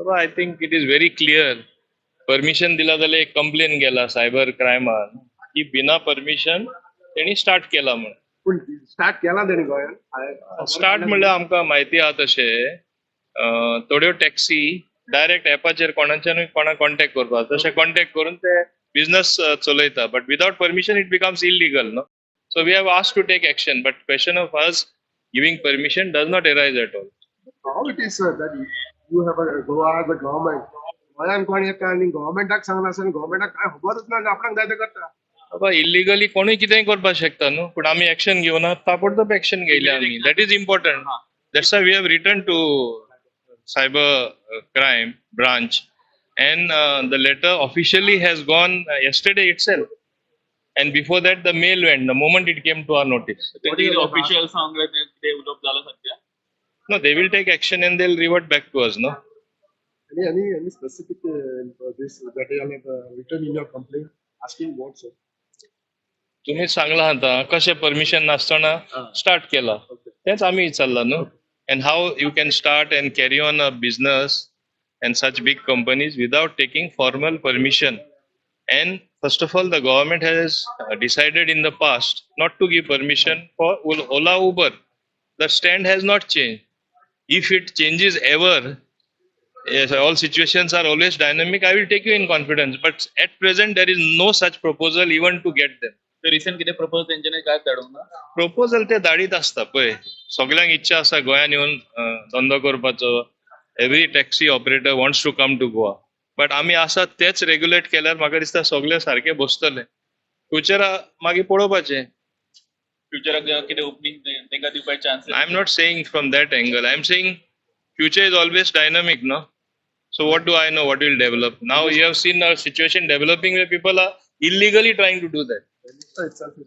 Baba I think it is very clear. Permission दिला जाल्यार एक कंप्लेन गेला सायबर क्रायमान की बिना परमिशन तेणी स्टार्ट केला म्हणून. पूण स्टार्ट केला तेणी गोंयांत. स्टार्ट म्हणल्यार आमकां म्हायती आहा तशें थोड्यो टॅक्सी डायरेक्ट एपाचेर कोणाच्यानूय कोणाक कॉन्टॅक्ट करपाक तशें कॉन्टॅक्ट करून ते बिझनस चलयता but without permission it becomes illegal no. So we have asked to take action but question of us giving permission does not arise at all. How it is that you have a Goa as a government. गोंयांत कोण येता आनी गव्हर्मेंटाक सांगना आसतना गव्हर्मेंटाक काय खबरच ना आपणाक जाय तें करता. बाबा इल्लिगली कोणूय कितेंय करपाक शकता न्हू पूण आमी एक्शन घेवना ताबडतोब एक्शन घेयल्या आमी. That is important. That's why we have return to cyber crime branch and the letter officially has gone yesterday itself and before that the mail went the moment it came to our notice. The official song like they develop झालं सध्या. No, they will take action and they'll revert back to us. No. Any specific this that you have written in your complaint asking what sir? तुम्ही सांगला आता कशें permission नासतना start केला तेच आमी विचारला न्हू. And how you can start and carry on a business and such big companies without taking formal permission. And first of all, the government has decided in the past not to give permission for Ola Uber. The stand has not changed. If it changes ever, yes, all situations are always dynamic. I will take you in confidence. But at present, there is no such proposal even to get them. ते recent कितें propose तेंच्यानी काय धाडूंक ना. Proposal ते धाडीत आसता पळय. सगळ्यांक इच्छा आसा गोंयांत येवन धंदो करपाचो. Every taxi operator wants to come to Goa but आमी आसा तेच रेग्युलेट केल्यार म्हाका दिसता सगळे सारखे बसतले. फ्युचरा मागीर पळोवपाचें. फ्युचराक कितें ओपनिंग तेंका दिवपाक chance. I am not saying from that angle. I am saying future is always dynamic no. So what do I know what will develop? Now you have seen a situation developing where people are illegally trying to do that. The minister itself is